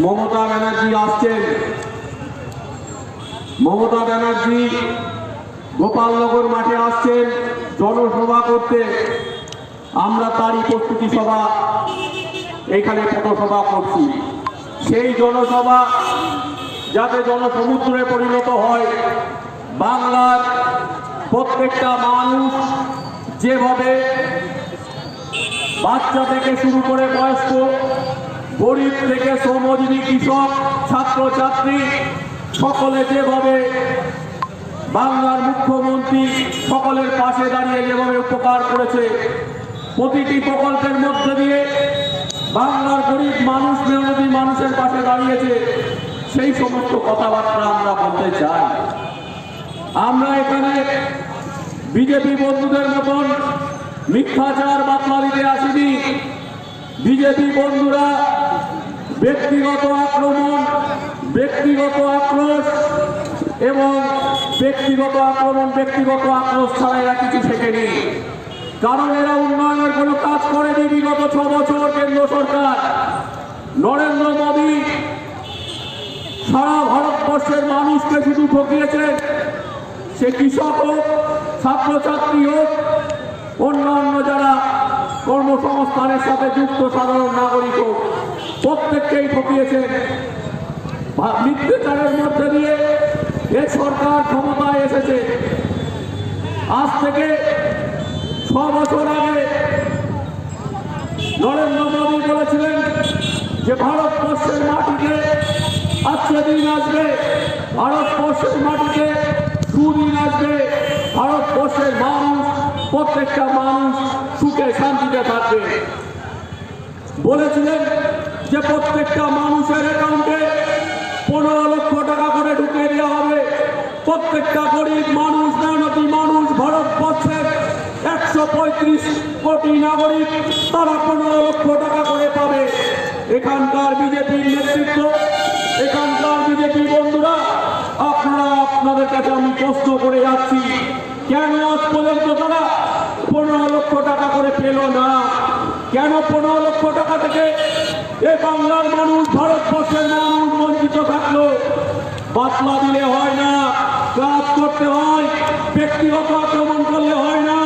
মমতা ব্যানার্জি আসছেন। মমতা ব্যানার্জি গোপালনগর মাঠে আসছেন জনসভা করতে। আমরা তারই প্রস্তুতি সভা এখানে পথসভা করছি। সেই জনসভা যাতে জনসমুদ্রে পরিণত হয়, বাংলার প্রত্যেকটা মানুষ যেভাবে বাচ্চা থেকে শুরু করে বয়স্ক, গরিব থেকে শ্রমজীবী, কৃষক, ছাত্রছাত্রী সকলে যেভাবে বাংলার মুখ্যমন্ত্রী সকলের পাশে দাঁড়িয়ে যেভাবে উপকার করেছে, প্রতিটি প্রকল্পের মধ্যে দিয়ে বাংলার গরিব মানুষ, মেহনতি মানুষের পাশে দাঁড়িয়েছে, সেই সমস্ত কথাবার্তা আমরা বলতে চাই। আমরা এখানে বিজেপি বন্ধুদের মতন মিথ্যাচার বাতলারিতে আসিনি। বিজেপি বন্ধুরা ব্যক্তিগত আক্রমণ, ব্যক্তিগত আক্রোশ এবং ব্যক্তিগত আক্রোশ ছাড়া এরা কিছু শেখেনি। কারণ এরা উন্নয়নের কোনো কাজ করেনি বিগত 6 বছর কেন্দ্র সরকার। নরেন্দ্র মোদী সারা ভারতবর্ষের মানুষকে শুধু ঠকিয়েছেন। সে কৃষক হোক, ছাত্রছাত্রী হোক, অন্যান্য যারা কর্মসংস্থানের সাথে যুক্ত সাধারণ নাগরিক হোক, প্রত্যেককেই ঠকিয়েছেন। মিথ্যাচারের মধ্যে দিয়ে এ সরকার ক্ষমতায় এসেছে। আজ থেকে 6 বছর আগে নরেন্দ্র মোদী বলেছিলেন যে ভারতবর্ষের মাটিতে আজকে দিন আসবে, ভারতবর্ষের মাটিতে সুদিন আসবে, ভারতবর্ষের মানুষ, প্রত্যেকটা মানুষ সুখে শান্তিতে থাকবে। বলেছিলেন যে প্রত্যেকটা মানুষের অ্যাকাউন্টে 15 লক্ষ টাকা করে ঢুকিয়ে দেওয়া হবে। প্রত্যেকটা গরিব মানুষ, মেহনতি মানুষ, ভারতবর্ষের 135 কোটি নাগরিক, তারা 15 লক্ষ টাকা করে পাবে। এখানকার বিজেপির নেতৃত্ব, এখানকার বিজেপি বন্ধুরা, আপনাদের কাছে আমি প্রশ্ন করে যাচ্ছি, কেন আজ পর্যন্ত তারা 15 লক্ষ টাকা করে পেল না? কেন 15 লক্ষ টাকা থেকে এ বাংলার মানুষ, ভারতবর্ষের মানুষ বঞ্চিত থাকলো? বাতলা দিলে হয় না, কাজ করতে হয়। ব্যক্তিগত আক্রমণ করলে হয় না,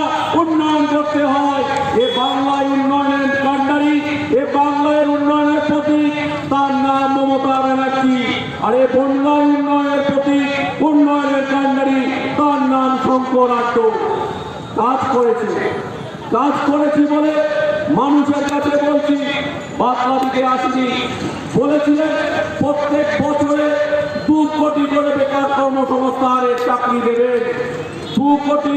উন্নয়ন করতে হয়। এ বাংলায় উন্নয়নের কাণ্ডারি, এ বাংলার উন্নয়নের প্রতীক, তার নাম মমতা ব্যানার্জি। আর এ বাংলার উন্নয়নের প্রতীক, উন্নয়নের কাণ্ডারি, তার নাম শঙ্কর আড্ড। কাজ করেছি বলে মানুষের কাছে বলছি, বাতলা দিতে আসিনি। বলেছিলেন প্রত্যেক বছরে 2 কোটি করে বেকার কর্মসংস্থানের চাকরি দেবেন। 2 কোটি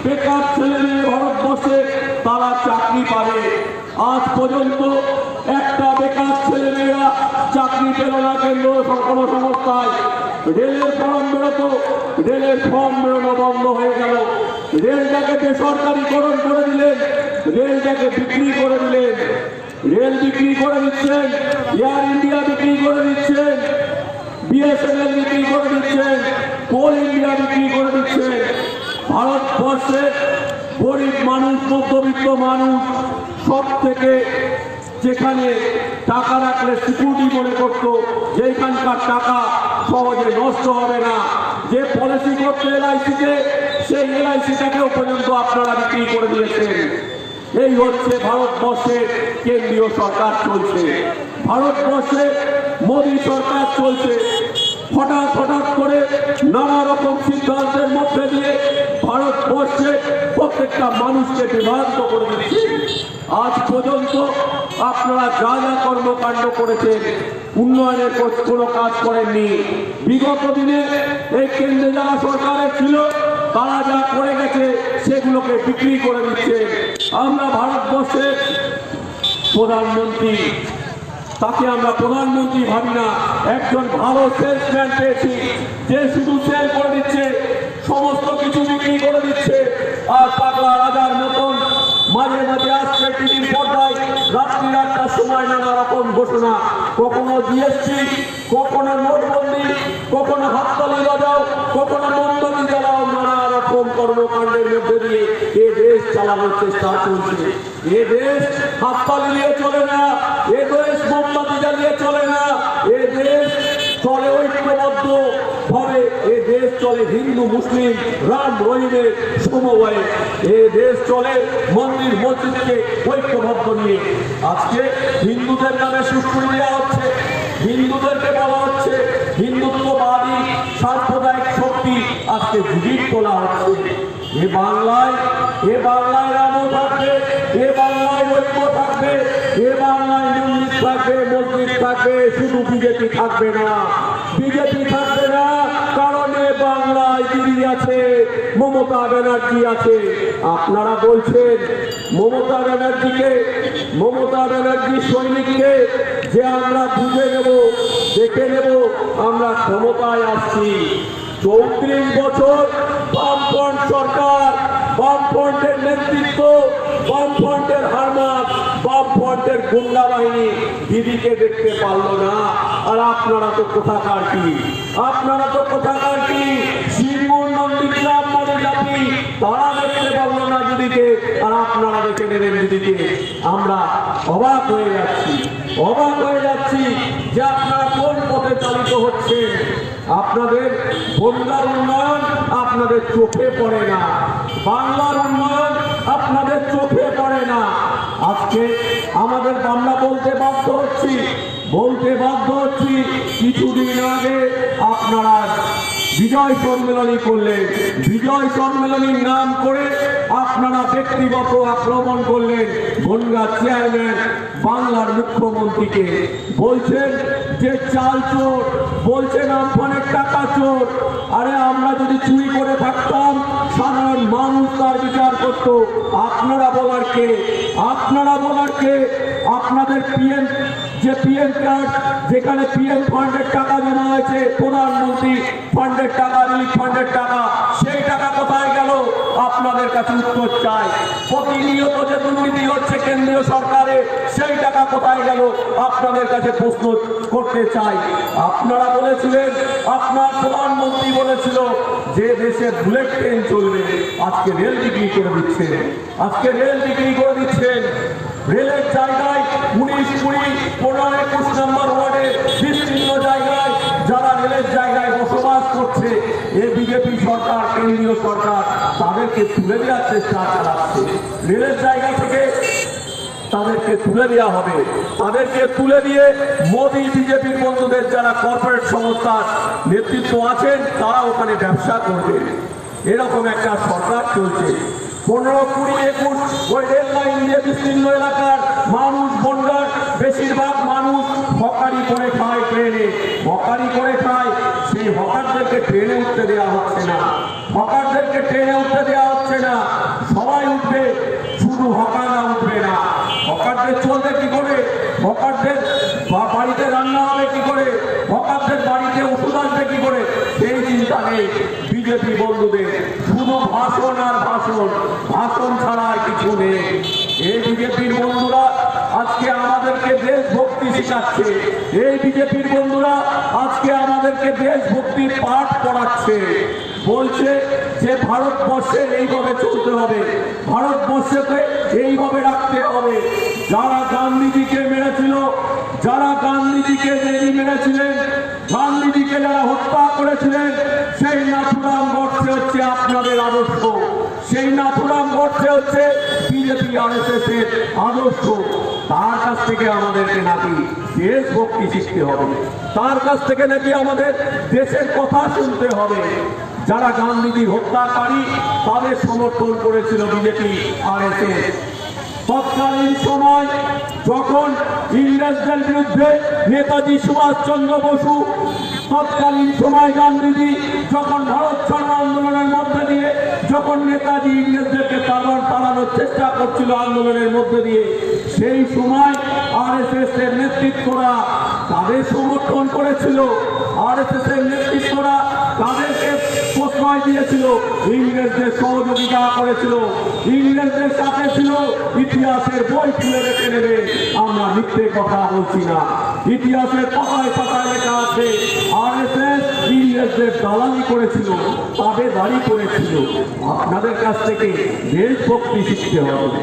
বেকার ছেলে মেয়ে ভারতবর্ষে তারা চাকরি পাবে। আজ পর্যন্ত একটা বেকার ছেলে মেয়েরা চাকরি পেল না কেন্দ্র কর্মসংস্থায়। রেলের ফর্ম বেরোতো, রেলের ফর্ম বেরোনো বন্ধ হয়ে গেল। রেলটাকে বেসরকারিকরণ করে দিলেন, রেলটাকে বিক্রি করে দিলেন। রেল বিক্রি করে দিচ্ছেন, এয়ার ইন্ডিয়া বিক্রি করে দিচ্ছেন, বিএসএনএল বিক্রি করে দিচ্ছেন, কোল ইন্ডিয়া বিক্রি করে দিচ্ছেন। ভারতবর্ষে গরিব মানুষ, মধ্যবিত্ত মানুষ সব থেকে যেখানে টাকা রাখলে সিকিউরিটি মনে করত, যেখানকার টাকা সহজে নষ্ট হবে না, যে পলিসি করতে এলআইসিতে, সেই এলআইসিটাকেও পর্যন্ত আপনারা বিক্রি করে দিয়েছেন। এই হচ্ছে ভারতবর্ষের কেন্দ্রীয় সরকার চলছে, ভারতবর্ষে মোদী সরকার চলছে। হঠাৎ করে নানা রকম সিদ্ধান্তের মধ্যে দিয়ে ভারতবর্ষে প্রত্যেকটা মানুষকে বিভ্রান্ত করে দিচ্ছে। আজ পর্যন্ত আপনারা যা যা কর্মকাণ্ড করেছেন, উন্নয়নের কোনো কাজ করেননি। বিগত দিনে এই কেন্দ্রে যারা সরকারে ছিল, তারা যা করে গেছে সেগুলোকে বিক্রি করে দিচ্ছে। আমরা ভারতবর্ষের প্রধানমন্ত্রী, তাকে আমরা প্রধানমন্ত্রী ভাবি না, একজন ভালো সেলসম্যান পেয়েছি, যে শুধু সেল করে দিচ্ছে, সমস্ত কিছু বিক্রি করে দিচ্ছে। আর পাগলা রাজার মতন মাঝে মাঝে আসছে টিভির পর্দায় রাত্রি 8টার সময় নানা রকম ঘোষণা, কখনো জিএসটি, কখনো নোটবন্দি, কখনো হাততালি বাজাও, কখনো মোমবাতি জ্বালাও, নানা রকম কর্মকাণ্ডের মধ্যে দিয়ে এ দেশ চালানোর চেষ্টা চলছে। এ দেশ হাততালি দিয়ে চলে না, এ দেশ মোমবাতি জ্বালিয়ে চলে না, এ ঐক্যবদ্ধ ভাবে এ দেশ চলে হিন্দু মুসলিম রাম রহিমের সমবায়ে। এ দেশ চলে মন্দির মসজিদকে ঐক্যবদ্ধ নিয়ে। আজকে হিন্দুদের নামে সুষ্ঠু দেওয়া হচ্ছে, হিন্দুদেরকে বলা হচ্ছে হিন্দুত্ববাদী সাম্প্রদায়িক শক্তি, আজকে জিগির তোলা হচ্ছে। এ বাংলায় রামও থাকবে, এ বাংলায় ঐক্য থাকবে, এ বাংলায় মন্দির থাকবে, মসজিদ থাকবে, শুধু বিজেপি থাকবে না। বিজেপি থাকবে না কারণ এ বাংলায় দিদি আছে, মমতা ব্যানার্জি আছে। আপনারা বলছেন মমতা ব্যানার্জি সৈনিককে যে আমরা বুঝে নেব, দেখে নেব, আমরা ক্ষমতায় আসছি। 34 বছর বামফ্রন্ট সরকার, বামফ্রন্টের নেতৃত্ব, বামফ্রন্টের হারমাত, বামফ্রন্টের গুন্ডা বাহিনী দিদিকে দেখতে পারলো না। আর আপনারা তো কোথাকার কি শিবপুর নন্দীগ্রাম জাতি, তারা দেখতে পারলো না দিদিকে, আর আপনারা দেখে নেবেন দিদিকে। আমরা অবাক হয়ে যাচ্ছি যে আপনারা কোন পথে চালিত হচ্ছেন। আপনাদের বন্যার উন্নয়ন আপনাদের চোখে পড়ে না, বাংলার উন্নয়ন আপনাদের চোখে পড়ে না। আজকে আমরা বলতে বাধ্য হচ্ছি কিছুদিন আগে আপনারা বিজয় সম্মেলনী করলেন, বিজয় সম্মেলনীর নাম করে আপনারা ব্যক্তিগত আক্রমণ করলেন বনগাঁ চেয়ারম্যান বাংলার মুখ্যমন্ত্রীকে। বলছেন যে চাল চোর, বলছেন আমফানের টাকা চোর। আরে আমরা যদি চুরি করে থাকতাম সাধারণ মানুষ তার বিচার করত। আপনারা বলার কে? আপনাদের পিএম কার্ড, যেখানে পিএম ফান্ডের টাকা জমা হয়েছে, প্রধানমন্ত্রী ফান্ডের টাকা, রিলিফ ফান্ডের টাকা, সেই টাকা কোথায় গেল? আপনাদের কাছে উত্তর চাই। প্রতিনিয়ত যে দুর্নীতি হচ্ছে কেন্দ্রীয় সরকারে, সেই টাকা কোথায় গেল? আপনাদের কাছে প্রশ্ন করতে চাই। আপনারা বলেছিলেন, আপনার প্রধানমন্ত্রী বলেছিল যে দেশে বুলেট ট্রেন চলবে, আজকে রেল বিক্রি করে দিচ্ছেন। রেলের জায়গায় 19, 20, 15, 21 নম্বর ওয়ার্ডে বিভিন্ন জায়গায় যারা রেলের জায়গায় বসবাস করছে, এ বিজেপি সরকার, কেন্দ্রীয় সরকার তাদেরকে তুলে দেওয়ার চেষ্টা চালাচ্ছে। রেলের জায়গা থেকে তাদেরকে তুলে দেওয়া হবে, তাদেরকে তুলে দিয়ে মোদী বিজেপির বন্ধুদের যারা কর্পোরেট সংস্থার নেতৃত্ব আছেন তারা ওখানে ব্যবসা করবে। এরকম একটা সরকার চলছে। 15, 20, 21 ওই রেল লাইন দিয়ে বিস্তীর্ণ এলাকার মানুষ, বন্ডার বেশিরভাগ মানুষ হকারি করে খায়, সেই হকারদেরকে ট্রেনে উঠতে দেওয়া হচ্ছে না, সবাই উঠবে, শুধু হকাররা উঠবে না। হকারদের চলবে কি করে? হকারদের বাড়িতে রান্না হবে কি করে? হকারদের বাড়িতে ওষুধ আসবে কি করে? সেই চিন্তা নেই বিজেপি বন্ধুদের। শুধু ভাষণ আর ভাষণ ছাড়া আর কিছু নেই। এই বিজেপির বন্ধুরা আজকে আমাদেরকে দেশভক্তি শেখাচ্ছে, এই বিজেপির বন্ধুরা আজকে আমাদেরকে দেশভক্তির পাঠ পড়াচ্ছে। বলছে যে ভারতবর্ষে এইভাবে চলতে হবে, ভারতবর্ষকে এইভাবে রাখতে হবে। যারা গান্ধীজিকে মেরেছিল, যারা গান্ধীজিকে মেরেছিলেন, গান্ধীজিকে যারা হত্যা করেছিলেন, সেই নাথুরাম গডসে হচ্ছে আপনাদের আদর্শ, সেই নাথুরাম গডসে হচ্ছে বিজেপি আরএসএস এর আদর্শ। তার কাছ থেকে আমাদেরকে নাকি দেশভক্তি শিখতে হবে, তার কাছ থেকে নাকি আমাদের দেশের কথা শুনতে হবে। যারা গান্ধীজির হত্যাকারী তাদের সমর্থন করেছিল বিজেপি আরএসএস। তৎকালীন সময় যখন ইংরেজদের বিরুদ্ধে নেতাজি সুভাষচন্দ্র বসু, তৎকালীন সময় গান্ধীজি যখন ভারত ছাড়ো আন্দোলনের মধ্যে দিয়ে যখন নেতাজি ইংরেজদেরকে তাড়ানোর চেষ্টা করছিল আন্দোলনের মধ্যে দিয়ে, সেই সময় আরএসএস এর নেতৃত্বরা তাদের সমর্থন করেছিল, আরএসএস এর নেতৃত্বরা তাদেরকে প্রশ্রয় দিয়েছিল, ইংরেজদের সহযোগিতা করেছিল, ইংরেজদের সাথে ছিল। ইতিহাসের বই খুলে রেখে নেবে, আমরা মিথ্যে কথা বলছি না। ইতিহাসের পাতায় পাতায় লেখা আছে আরএসএস ইংরেজদের দালালি করেছিল, তাবেদারি করেছিল। আপনাদের কাছ থেকে দেশভক্তি শিখতে হবে।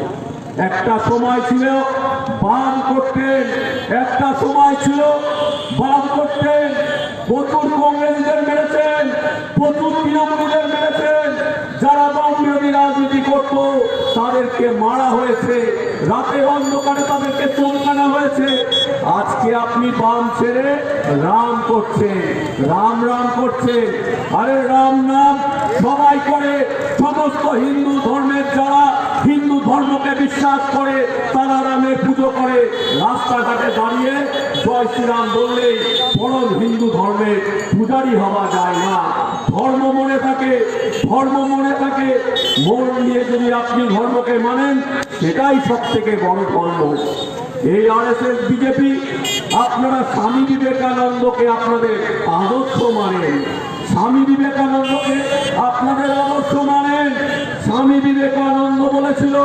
একটা সময় ছিল বাম করতেন, প্রচুর কংগ্রেসীদের মেরেছেন, প্রচুর তৃণমূলীদের মেরেছেন। যারা বাম বিরোধী রাজনীতি করত তাদেরকে মারা হয়েছে, রাতের অন্ধকারে তাদেরকে চমকানো হয়েছে। আজকে আপনি বাম ছেড়ে রাম করছেন, রাম রাম করছেন। আরে রাম নাম সবাই করে, সমস্ত হিন্দু ধর্মের যারা হিন্দু ধর্মকে বিশ্বাস করে তারা রামের পুজো করে। রাস্তাঘাটে দাঁড়িয়ে জয় শ্রীরাম বললেই বরং হিন্দু ধর্মের পূজারি হওয়া যায় না। ধর্ম মনে থাকে, ধর্ম মনে থাকে, মন নিয়ে যদি আপনি ধর্মকে মানেন সেটাই সব থেকে বড় ধর্ম। এই আরএসএস বিজেপি আপনারা স্বামী বিবেকানন্দকে আপনাদের আদর্শ মানেন, স্বামী বিবেকানন্দকে আপনাদের আদর্শ মানেন। স্বামী বিবেকানন্দ বলেছিল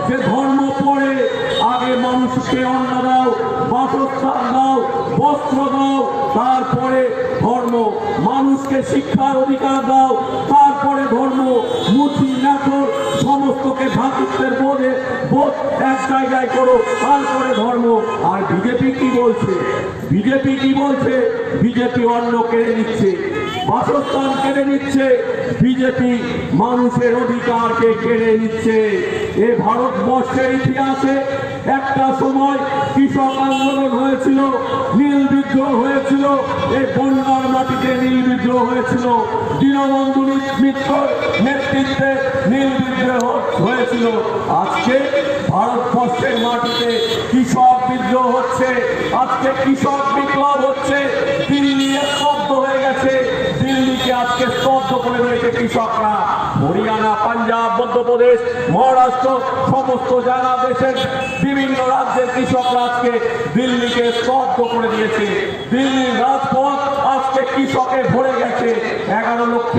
যে ধর্ম পরে, আগে মানুষকে অন্ন দাও, বাসস্থান দাও, বস্ত্র দাও, তারপরে ধর্ম। মানুষকে শিক্ষার অধিকার দাও, তারপরে ধর্ম। মুচি নাচর সমস্তকে ভ্রাতৃত্বের বোধ এক জায়গায় করো, তারপরে ধর্ম। আর বিজেপি কি বলছে? বিজেপি কি বলছে? বিজেপি অন্ন কেড়ে নিচ্ছে, বাসস্থান কেড়ে নিচ্ছে, বিজেপি মানুষের অধিকারকে কেড়ে নিচ্ছে। এ ভারতবর্ষের ইতিহাসে একটা সময় কৃষক আন্দোলন হয়েছিল, নীল বিদ্রোহ হয়েছিল, এই বন্যার মাটিতে নীল বিদ্রোহ হয়েছিল, দীনবন্ধু মিত্রর নেতৃত্বে নীল বিদ্রোহ হয়েছিল। আজকে ভারতবর্ষের মাটিতে কৃষক বিদ্রোহ হচ্ছে, আজকে কৃষক বিপ্লব হচ্ছে। দিল্লি স্তব্ধ হয়ে গেছে, দিল্লিকে আজকে স্তব্ধ করে রয়েছে কৃষকরা। হরিয়ানা, পাঞ্জাব, মধ্যপ্রদেশ, মহারাষ্ট্র সমস্ত জায়গা দেশের বিভিন্ন রাজ্যের কৃষকরা আজকে দিল্লিকে স্তব্ধ করে দিয়েছে। দিল্লির রাজপথ আজকে কৃষকে ভরে গেছে 11 লক্ষ।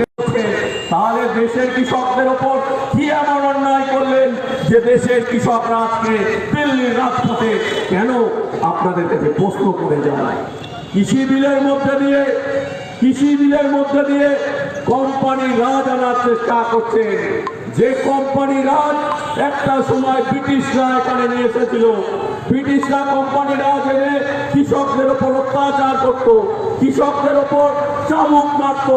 তাহলে দেশের কৃষকদের ওপর কি এমন অন্যায় করলেন যে দেশের কৃষকরা আজকে দিল্লির রাজপথে? কেন আপনাদের কাছে প্রশ্ন করে যায়। কৃষি বিলের মধ্যে দিয়ে কোম্পানি রাজ আনার চেষ্টা করছেন। যে কোম্পানি রাজ একটা সময় ব্রিটিশরা এখানে নিয়ে এসেছিল, ব্রিটিশরা কোম্পানি রাজ এনে কৃষকদের ওপর অত্যাচার করত, কৃষকদের ওপর চাবুক মারত।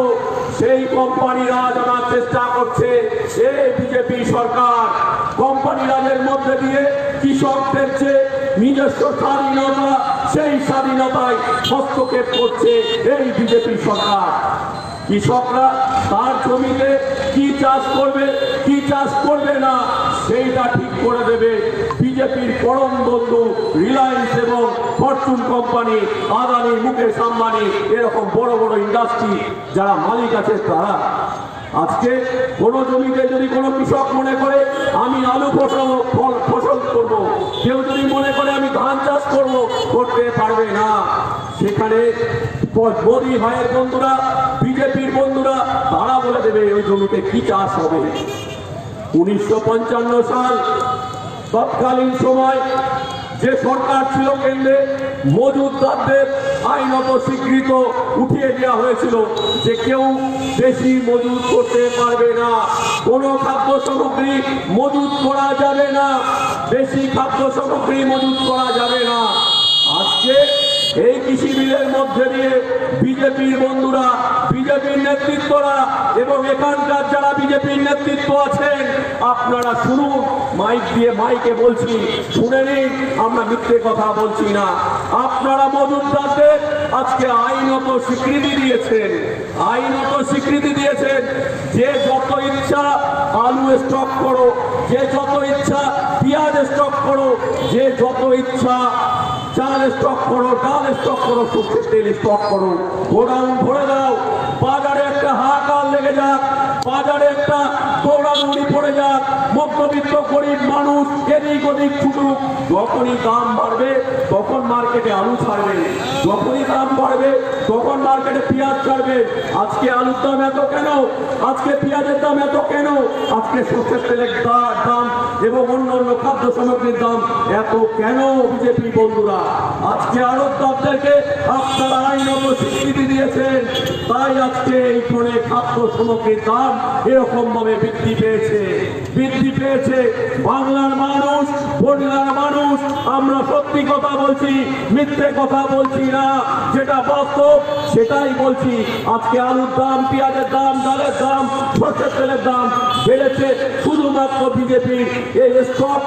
সেই কোম্পানি রাজ আনার চেষ্টা করছে এই বিজেপি সরকার। কোম্পানি রাজের মধ্যে দিয়ে কৃষকদের যে নিজস্ব স্বাধীনতা, সেই স্বাধীনতায় হস্তক্ষেপ করছে এই বিজেপি সরকার। কৃষকরা তার জমিতে কি চাষ করবে, কি চাষ করবে না, সেইটা ঠিক করে দেবে বিজেপির পরম বন্ধু রিলায়েন্স এবং ফরচুন কোম্পানি, আদানি, মুকেশ আম্বানি, এরকম বড় বড় ইন্ডাস্ট্রি যারা মালিক আছে তারা। আজকে কোনো জমিতে যদি কোনো কৃষক মনে করে আমি আলু ফসল করব, কেউ যদি মনে করে আমি ধান চাষ করব, করতে পারবে না। সেখানে মোদী ভাইয়ের বন্ধুরা, বিজেপির বন্ধুরা তারা বলে দেবে ওই জমিতে কি চাষ হবে। 1955 সাল তৎকালীন সময় যে সরকার ছিল কেন্দ্রে, মজুতদারদের আইনত স্বীকৃত উঠিয়ে দেওয়া হয়েছিল যে কেউ বেশি মজুত করতে পারবে না, কোনো খাদ্য সামগ্রী মজুত করা যাবে না, বেশি খাদ্য সামগ্রী মজুত করা যাবে না। আজকে এই কৃষি বিলের মধ্যে দিয়ে বিজেপির বন্ধুরা, বিজেপির নেতৃত্বরা এবং এখানকার যারা বিজেপির নেতৃত্ব আছেন, আপনারা শুনুন, মাইক দিয়ে মাইকে বলছি, শুনে নিন, আমরা মিথ্যে কথা বলছি না। আপনারা মজুতদারদের আজকে আইনত স্বীকৃতি দিয়েছেন, আইনত স্বীকৃতি দিয়েছেন যে যত ইচ্ছা আলু স্টক করো, যে যত ইচ্ছা পেঁয়াজ স্টক করো, যে যত ইচ্ছা চাল স্টক করো, ডাল স্টক করো, সরষের তেল স্টক করো, গোডাউন ভরে দাও। বাজারে একটা হাহাকার লেগে যাক, বাজারে একটা দৌড়াদৌড়ি পড়ে যাক, মধ্যবিত্ত গরিব মানুষ এদিক ওদিক ছুটুক। যখনই দাম বাড়বে তখন মার্কেটে আলু ছাড়বে, যখনই দাম বাড়বে তখন মার্কেটে পেঁয়াজ ছাড়বে। আজকে আলুর দাম এত কেন, আজকে পেঁয়াজের দাম এত কেন, আজকে সরষের তেলের দাম এবং অন্যান্য খাদ্য সামগ্রীর দাম এত কেন? বিজেপি বন্ধুরা, আজকে আড়তদারদেরকে আপনারা আইনত স্বীকৃতি দিয়েছেন, তাই আজকে এই ফোনে খাদ্য সামগ্রীর দাম এরকম ভাবে বৃদ্ধি পেয়েছে। বাংলার মানুষ, বন্যার মানুষ, আমরা সত্যি কথা বলছি, মিথ্যে কথা বলছি না, যেটা বাস্তব সেটাই বলছি। আজকে আলুর দাম, পেঁয়াজের দাম, ডালের দাম, সরষের তেলের দাম বেড়েছে শুধুমাত্র বিজেপির এই স্টক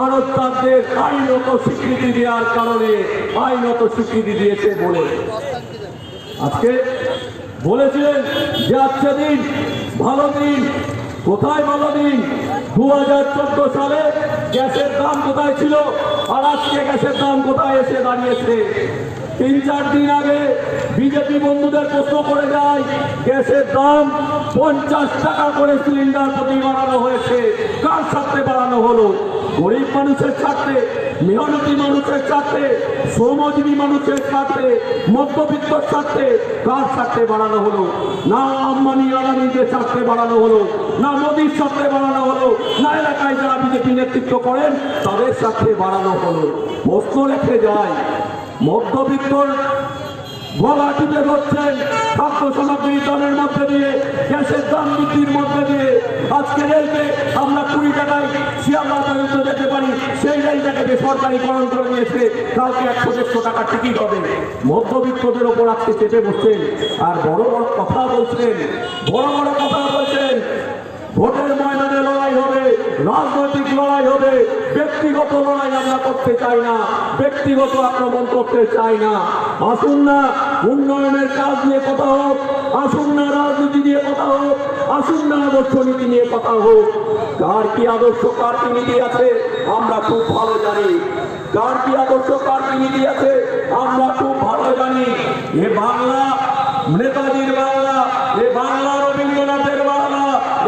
আড়তদারদের আইনত স্বীকৃতি দেওয়ার কারণে, আইনত স্বীকৃতি দিয়েছে বলে। আজকে বলেছিলেন যে আজকে দিন ভালো দিন, কোথায় ভালো দিন? 2014 সালে গ্যাসের দাম কোথায় ছিল, আর আজকে গ্যাসের দাম কোথায় এসে দাঁড়িয়েছে? 3-4 দিন আগে বিজেপি বন্ধুদের প্রশ্ন করে যায়, গ্যাসের দাম 50 টাকা করে সিলিন্ডার প্রতি বাড়ানো হয়েছে, কার স্বার্থে বাড়ানো হলো? গরিব মানুষের স্বার্থে, মেহনতি মানুষের স্বার্থে, শ্রমজীবী মানুষের স্বার্থে, মধ্যবিত্তর স্বার্থে? কার স্বার্থে বাড়ানো হলো? না আম্বানি আদানিদের স্বার্থে বাড়ানো হলো, না মোদির স্বার্থে বাড়ানো হলো, না এলাকায় যারা বিজেপি নেতৃত্ব করেন তাদের স্বার্থে বাড়ানো হলো। প্রশ্ন রেখে যায়, মধ্যবিত্তর গলা টিপে ধরছেন খাদ্য সামগ্রীর দামের মধ্যে দিয়ে, গ্যাসের দাম বৃদ্ধির মধ্যে দিয়ে। আজকে রেলকে আমরা 20 টাকায় শিয়ালদা পর্যন্ত যেতে পারি, সেই রেলটাকে বেসরকারিকরণ করে নিয়েছে। কালকে 100-150 টাকা টিকিট হবে। মধ্যবিত্তদের ওপর আজকে চেপে বসছেন আর বড় বড় কথা বলছেন, বড় বড় কথা বলছেন। ভোটের ময়দানে লড়াই হবে, রাজনৈতিক লড়াই হবে, ব্যক্তিগত লড়াই আমরা করতে চাই না, ব্যক্তিগত আক্রমণ করতে চাই না। আসুন না উন্নয়নের কাজ নিয়ে কথা হোক, আসুন না রাজনীতি নিয়ে কথা হোক, আসুন না আদর্শ নীতি নিয়ে কথা হোক। কার কি আদর্শ, কার কি নীতি আছে আমরা খুব ভালো জানি। কার কি আদর্শ, কার কি নীতি আছে আমরা খুব ভালো জানি। এ বাংলা নেতাজির বাংলা, এ বাংলা রবীন্দ্রনাথের বাংলা,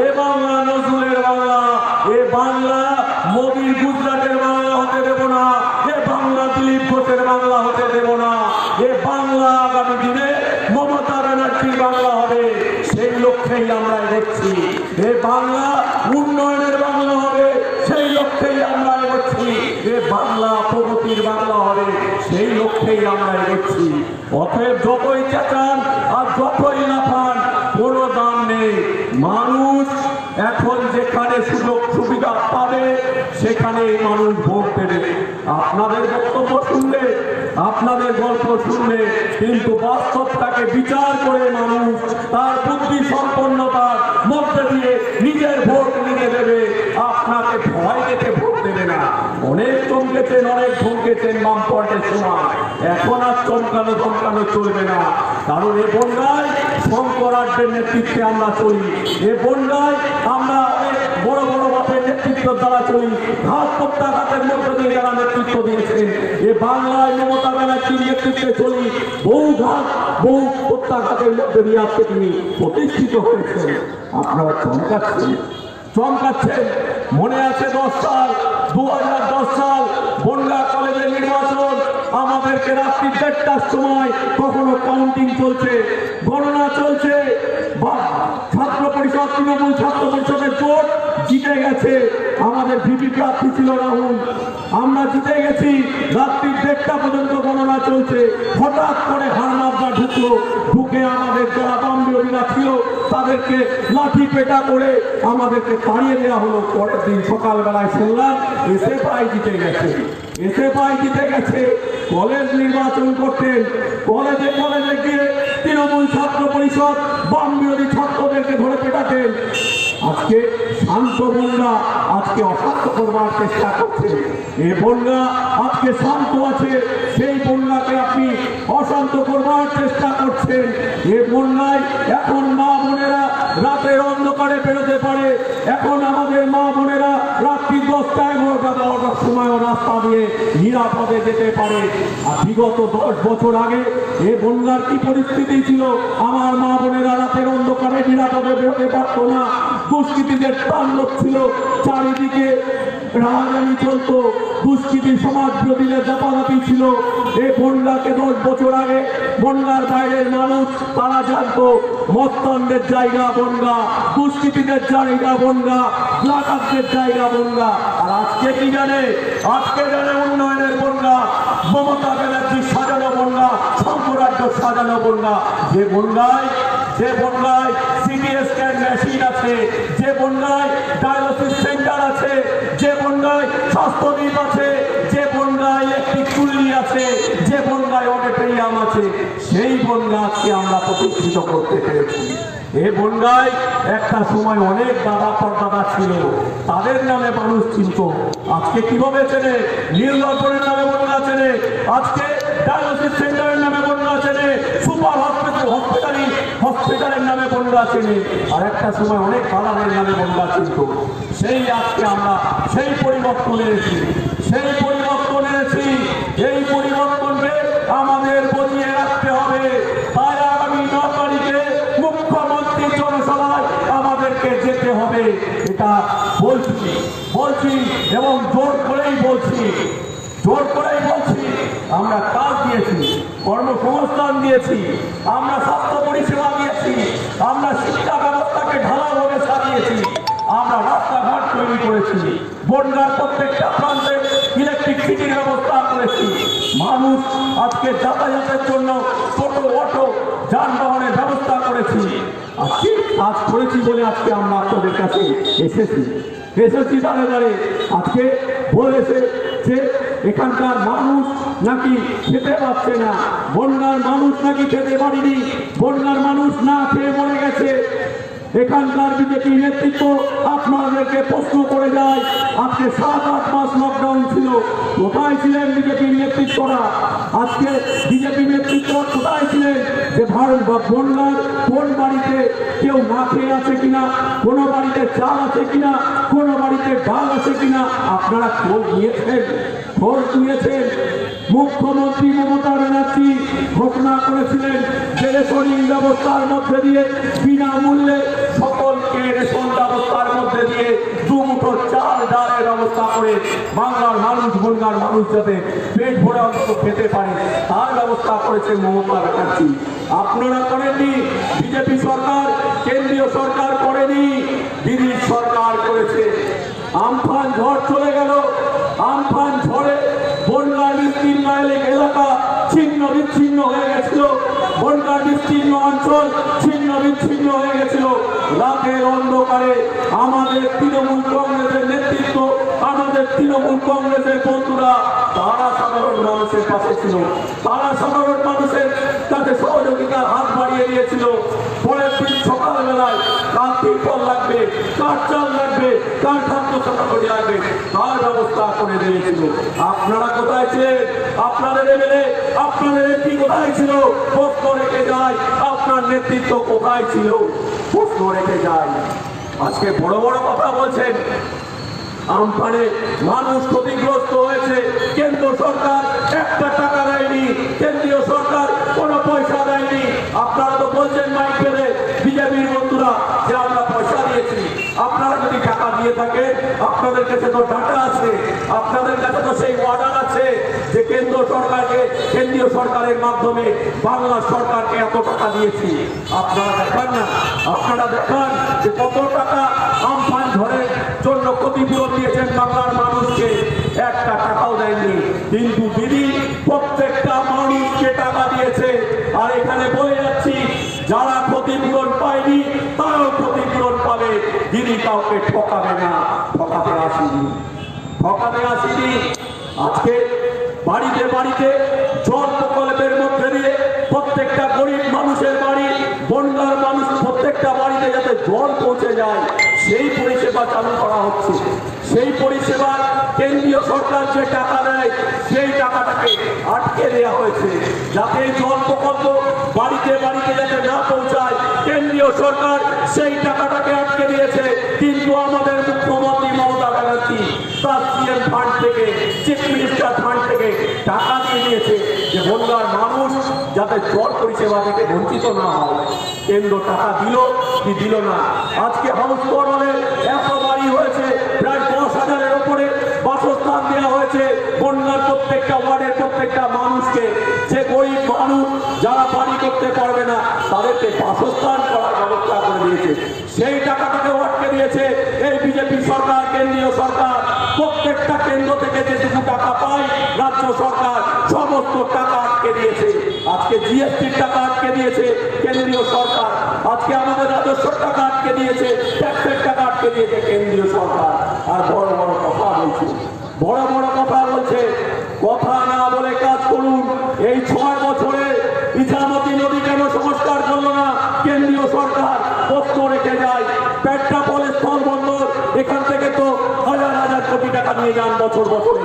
এ বাংলা নজরুলের বাংলা, এ বাংলা মোদির গুজরাটের বাংলা হতে দেব না, এ বাংলা দিলীপ ঘোষের বাংলা হতে দেব না। এ বাংলা আগামী দিনে মমতা ব্যানার্জির বাংলা হবে, সেই লক্ষ্যেই আমরা এগোচ্ছি। এ বাংলা উন্নয়নের বাংলা হবে, সেই লক্ষ্যেই আমরা এগোচ্ছি। এ বাংলা প্রগতির বাংলা হবে, সেই লক্ষ্যেই আমরা এগোচ্ছি। অতএব যতই চেঁচান আর যতই লাফান কোনো দাম নেই। মানুষ এখন যেখানে সুযোগ সুবিধা পাবে সেখানেই মানুষ ভোট দেবে। আপনাদের বক্তব্য শুনলে, আপনাদের গল্প শুনলে, কিন্তু বাস্তবটাকে বিচার করে মানুষ তার বুদ্ধি সম্পন্নতার মধ্যে দিয়ে নিজের ভোট নিয়ে দেবে। আপনাকে ভয় দেখে ভোট দেবে না। অনেক চমকেছেন, অনেক ধমকেছেন বামফ্রন্টের সময়, এখন আর চমকানো ধমকানো চলবে না। কারণ এ বন্যায় শঙ্করাঢ্যের নেতৃত্বে আমরা চলি, এ বন্যায় আমরা অনেক বড় বড় বাপের নেতৃত্ব দ্বারা চলি, ঘাত প্রত্যাঘাতের মধ্যে দিয়ে যারা নেতৃত্ব দিয়েছেন। এ বাংলায় মমতা ব্যানার্জির নেতৃত্বে চলি, বহু ঘাত বহু প্রত্যাঘাতের মধ্যে দিয়ে আজকে তিনি প্রতিষ্ঠিত হয়েছেন। আপনারা চমকাচ্ছেন, চমকাচ্ছেন। মনে আছে 2010 সাল বনগা কলেজের নির্বাচন, আমাদেরকে রাত্রি 1:30টার সময় কখনো কাউন্টিং চলছে, গণনা চলছে, ছাত্র পরিষদ, তৃণমূল ছাত্র পরিষদের জোট জিতে গেছে। আমাদের ভিপি প্রার্থী ছিল রাহুল, আমরা জিতে গেছি। রাত্রি 1:30টা পর্যন্ত গণনা চলছে। হঠাৎ করে হারমাদরা ঢুকলো, ঢুকে আমাদের যারা বাম বিরোধীরা ছিল তাদেরকে লাঠি পেটা করে আমাদেরকে তাড়িয়ে দেওয়া হলো। পরের দিন সকালবেলায় শুনলাম এসএফআই জিতে গেছে, এসএফআই জিতে গেছে। কলেজ নির্বাচন করতেন, কলেজে কলেজে গিয়ে তৃণমূল ছাত্র পরিষদ বাম বিরোধী ছাত্রদেরকে ধরে পেটাতেন। আজকে শান্ত বন্যা আজকে অশান্ত করবার চেষ্টা করছে। এ বন্যা আজকে শান্ত আছে, সেই বন্যাকে আপনি অশান্ত করবার চেষ্টা করছেন। এ বন্যায় এখন মা বোনেরা রাতের অন্ধকারে বেরোতে পারে, এখন আমাদের মা বোনেরা রাত্রি 10টা 11টা 12টার সময়ও রাস্তা দিয়ে নিরাপদে যেতে পারে। আর বিগত 10 বছর আগে এ বন্যার কি পরিস্থিতি ছিল? আমার মা বোনেরা রাতের অন্ধকারে নিরাপদে বেরোতে পারত না, দুষ্কৃতীদের তাণ্ডব ছিল, চারিদিকে রাহাজানি চলতো, দুষ্কৃতী সমাজ বিরোধীদের জাপাজাপি ছিল। এই বন্যাকে 10 বছর আগে বন্যার বাইরের মানুষ তারা জানতো মস্তানদের জায়গা বন্যা, দুষ্কৃতীদের জায়গা বন্যা, ব্লাকারদের জায়গা বন্যা। আর আজকে কি জানে? আজকে জানে উন্নয়নের বন্যা, মমতা ব্যানার্জির সাজানো বন্যা, শঙ্করাঢ্য সাজানো বন্যা। যে বন্যায় সিটি স্ক্যান মেশিন আছে, যে বন্যায় ডায়ালিসিস সেন্টার আছে, যে বন্যায় স্বাস্থ্যদ্বীপ আছে, যে বন্যায় ইলেকট্রিক চুল্লি আছে, যে বনগায় অডিটোরিয়াম আছে, সেই বনগা আজকে আমরা প্রতিষ্ঠিত করতে পেরেছি। এ বনগায় একটা সময় অনেক দাদা পরদাদা ছিল, তাদের নামে মানুষ চিনত। আজকে কিভাবে চেনে? নীলদর্পণের নামে বনগা চেনে, আজকে ডায়ালিসিস সেন্টারের নামে বনগা চেনে, সুপার হসপিটালের নামে বনগা চেনে। আর একটা সময় অনেক দাদাদের নামে বনগা চিনত। সেই আজকে আমরা সেই পরিবর্তন এনেছি, সেই পরিবর্তন এনেছি। এই পরিবর্তনকে আমাদের বজিয়ে রাখতে হবে। তাই আগামী 9 তারিখে মুখ্যমন্ত্রী জনসভায় আমাদেরকে যেতে হবে। এটা বলছি এবং জোর করেই বলছি। আমরা কাজ দিয়েছি, কর্মসংস্থান দিয়েছি, আমরা স্বাস্থ্য পরিষেবা দিয়েছি, আমরা শিক্ষা ব্যবস্থাকে ঢালাওভাবে সাজিয়েছি, আমরা রাস্তাঘাট তৈরি করেছি, বনগাঁর প্রত্যেকটা প্রান্তে ইলেকট্রিসিটির ব্যবস্থা করেছি। মানুষ আজকে যাতায়াতের জন্য ছোট অটো যানবাহনের ব্যবস্থা করেছি। আজকে কাজ করেছি বলে আজকে আমরা আপনাদের কাছে এসেছি দাঁড়ে আজকে বলেছে যে এখানকার মানুষ নাকি খেতে পাচ্ছে না, বনগাঁর মানুষ নাকি খেতে পারেনি, বনগাঁর মানুষ না খেয়ে মরে গেছে। এখানকার বিজেপি নেতৃত্ব আপনাদেরকে প্রশ্ন করে যায়, আজকে 7-8 মাস লকডাউন ছিল, কোথায় ছিলেন বিজেপির নেতৃত্বরা? আজকে বিজেপি নেতৃত্ব কোথায় ছিলেন? যে বনগাঁর কোন বাড়িতে কেউ না খেয়ে আছে কিনা, কোন বাড়িতে চাল আছে কিনা, কোন বাড়িতে ডাল আছে কিনা আপনারা খোঁজ নিয়েছেন। মুখ্যমন্ত্রী মমতা ব্যানার্জি ঘোষণা করেছিলেন যে রেশনিং ব্যবস্থার মধ্যে দিয়ে বিনামূল্যে সকলকে রেশন ব্যবস্থার মধ্যে দিয়ে 2 মুঠো চাল ডালের ব্যবস্থা করে বাংলার মানুষ, বনগাঁর মানুষ যাতে পেট ভরে অন্তত খেতে পারে তার ব্যবস্থা করেছেন মমতা ব্যানার্জি। আপনারা করেননি, বিজেপি সরকার, কেন্দ্রীয় সরকার করেনি, দিদির সরকার করেছে। আমফান ঝড় চলে গেল, আমফান ঝড়ে বনগাঁর বিস্তীর্ণ এলাকা ছিন্ন বিচ্ছিন্ন হয়ে গেছিল, বনগাঁর বিস্তীর্ণ অঞ্চল ছিন্ন বিচ্ছিন্ন হয়ে গেছিল। রাতের অন্ধকারে আমাদের তৃণমূল কংগ্রেসের নেতৃত্ব, আমাদের তৃণমূল কংগ্রেসের বন্ধুরা তারা সাধারণ মানুষের পাশে ছিল, তারা সাধারণ মানুষের কাছে সহযোগিতার হাত বাড়িয়ে দিয়েছিল। পরের দিন সকালবেলায় কার তিরপল লাগবে, কার চাল লাগবে, কার খাদ্য সামগ্রী লাগবে তার ব্যবস্থা করে দিয়েছিল। আপনারা কোথায় ছিলেন? আপনাদের এমএলএ, আপনাদের এমপি কোথায় ছিল? প্রশ্ন রেখে যায়। আপনার নেতৃত্ব কোথায় ছিল? প্রশ্ন রেখে যায়। আজকে বড় বড় কথা বলছেন। আমফানে মানুষ ক্ষতিগ্রস্ত হয়েছে, কেন্দ্র সরকার একটা টাকা দেয়নি, কেন্দ্রীয় সরকার কোনো পয়সা দেয়নি। আপনারা তো বলছেন মাইক পেলে বিজেপির বন্ধুরা যে আমরা পয়সা দিয়েছি। আপনারা যদি টাকা দিয়ে থাকেন, আপনাদের কাছে তো ডাটা আছে, আপনাদের কাছে তো সেই অর্ডার আছে যে কেন্দ্র সরকারকে, কেন্দ্রীয় সরকারের মাধ্যমে বাংলা সরকারকে এত টাকা দিয়েছি। আপনারা দেখান না, আপনারা দেখান যে কত টাকা আমফান ঝড়ের জন্য ক্ষতিপূরণ দিয়েছেন বাংলার মানুষকে। একটা টাকাও দেয়নি, কিন্তু দিদি প্রত্যেকটা মানুষকে টাকা দিয়েছে। আর এখানে বলে যাচ্ছি, যারা ক্ষতিপূরণ পায়নি তারাও ক্ষতিপূরণ পাবে। দিদি কাউকে ঠকাবে না, ঠকাতে আসিনি। আজকে বাড়িতে বাড়িতে জল প্রকল্পের মধ্যে দিয়ে প্রত্যেকটা গরিব মানুষের বাড়ি, বনগাঁর মানুষ প্রত্যেকটা বাড়িতে যাতে জল পৌঁছে যায় সেই পরিষেবা চালু করা হচ্ছে। সেই পরিষেবা কেন্দ্রীয় সরকার যে টাকা দেয় সেই টাকাটাকে আটকে দেওয়া হয়েছে, যাতে জল প্রকল্প বাড়িতে বাড়িতে যাতে না পৌঁছায়। কেন্দ্রীয় সরকার সেই টাকাটাকে আটকে দিয়েছে, কিন্তু আমাদের মুখ্যমন্ত্রী মমতা ব্যানার্জি তার সিএম ফান্ড থেকে, চিফ মিনিস্টার ফান্ড থেকে টাকা দিয়ে দিয়েছে যে বনগাঁর মানুষ যাতে জল পরিষেবা থেকে বঞ্চিত না হয়। কেন্দ্র টাকা দিল কি দিল না? আজকে হাউস করলে এত বাড়ি হয়েছে, প্রায় 10,000-এর উপরে বাসস্থান দেওয়া হয়েছে বনগাঁর প্রত্যেকটা ওয়ার্ডের প্রত্যেকটা মানুষকে। যে গরিব মানুষ যারা বাড়ি করতে পারবে না তাদেরকে বাসস্থান করার ব্যবস্থা করে দিয়েছে। সেই টাকাটাকে আটকে দিয়েছে এই বিজেপি সরকার, কেন্দ্রীয় সরকার। প্রত্যেকটা কেন্দ্র থেকে যেটুকু টাকা পায় রাজ্য সরকার সমস্ত টাকা আটকে দিয়েছে। আজকে জিএসটির টাকা আটকে দিয়েছে কেন্দ্রীয় সরকার, আজকে আমাদের রাজস্বর টাকা আটকে দিয়েছে, ট্যাক্সের টাকা আটকে দিয়েছে কেন্দ্রীয় সরকার। আর বড় বড় কথা বলছে, কথা নিয়ে যান বছর বছরে।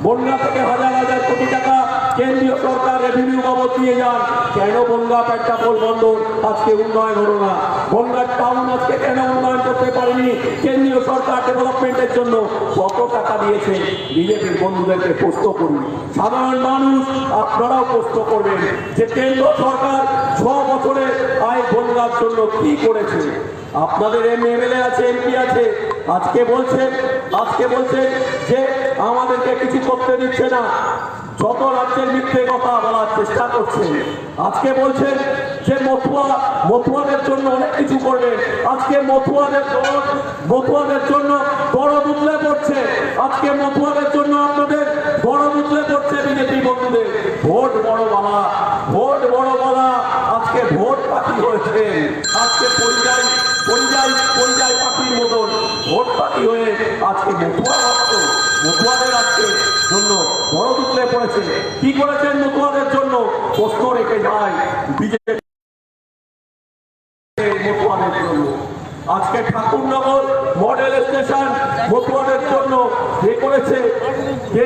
বন্যা থেকে হাজার হাজার কোটি টাকা কেন্দ্রীয় সরকার রেভিনিউ বাবদ দিয়ে যান, কেন বনগাঁ পেট্রাপোল বন্দর আজকে উন্নয়ন হলো না? বনগাঁ টাউন আজকে কেন উন্নয়ন করতে পারেনি? কেন্দ্রীয় সরকার ডেভেলপমেন্টের জন্য কত টাকা দিয়েছে? বিজেপির বন্ধুদেরকে প্রশ্ন করুন। সাধারণ মানুষ আপনারাও প্রশ্ন করবেন যে কেন্দ্র সরকার 6 বছরে আয় বনগাঁর জন্য কি করেছে। আপনাদের এমএলএ আছে, এমপি আছে, আজকে বলছেন যে আমাদেরকে কিছু করতে দিচ্ছে না, যত রাজ্যের মিথ্যে কথা বলার চেষ্টা করছেন। আজকে বলছেন যে মতুয়াদের জন্য অনেক কিছু করবেন, আজকে মতুয়াদের জন্য বড় দুধলে পড়ছে, আজকে মতুয়াদের জন্য আপনাদের বড় দুধলে পড়ছে বিজেপি বন্ধুদের। ভোট বড় বলা, আজকে ভোট পাখি হয়েছে, আজকে পরিযায়ী পাখির মতন ভোট পাখি হয়ে আজকে মতুয়াদের আজকে জন্য বড় দুধলে পড়েছে। কি করেছেন মতুয়াদের জন্য? প্রশ্ন রেখে যায় বিজেপি মতুয়াদের জন্য। আজকে ঠাকুরনগর মডেল স্টেশন মতুয়াদের জন্য কে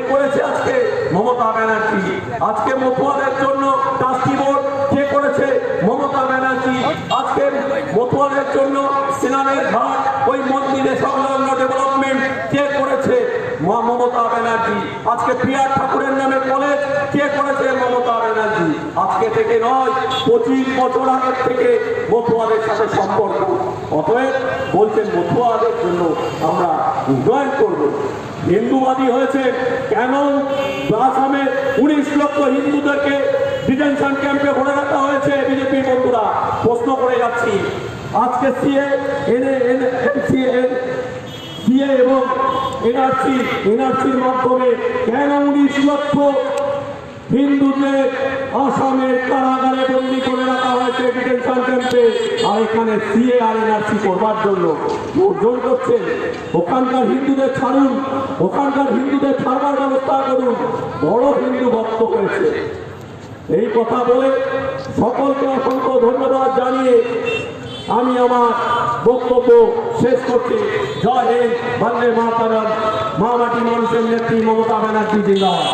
করেছে আজকে মমতা ব্যানার্জি। আজকে মতুয়াদের জন্য ট্রাস্টি বোর্ড কে করেছে? মমতা ব্যানার্জি। আজকে মতুয়াদের জন্য স্নানের ঘাট, ওই মন্দিরে সংলগ্ন ডেভেলপমেন্ট কে করেছে? মমতা ব্যানার্জি। আজকে পিয়ার ঠাকুরের নামে কলেজ কে করেছে? মমতা ব্যানার্জি। আজকে থেকে নয়, 25 বছর আগের থেকে মতুয়াদের সাথে সম্পর্ক। অতএব বলছেন মতুয়াদের জন্য আমরা উন্নয়ন করব। হিন্দুবাদী হয়েছে কেন? আসামে 19 লক্ষ হিন্দুদেরকে ডিটেনশন ক্যাম্পে ভরে রাখা হয়েছে বিজেপির বন্ধুরা। প্রশ্ন করে যাচ্ছি, আজকে সিএ এবং এনআরসির মাধ্যমে কেন 19 লক্ষ হিন্দুদের আসামের কারাগারে বন্দী করে রাখা হয়েছে ডিটেনশন ক্যাম্পে? আর এখানে সিএ আর এনআরসি করবার জন্য জোর করছেন। ওখানকার হিন্দুদের ছাড়ুন, ওখানকার হিন্দুদের ছাড়বার ব্যবস্থা করুন। বড় হিন্দু ভক্ত হয়েছে। এই কথা বলে সকলকে অসংখ্য ধন্যবাদ জানিয়ে আমি আমার বক্তব্য শেষ করছি। জয় হিন্দ, বন্দে মাতরম। মা মাটি মানুষের নেত্রী মমতা ব্যানার্জি জিন্দাবাদ।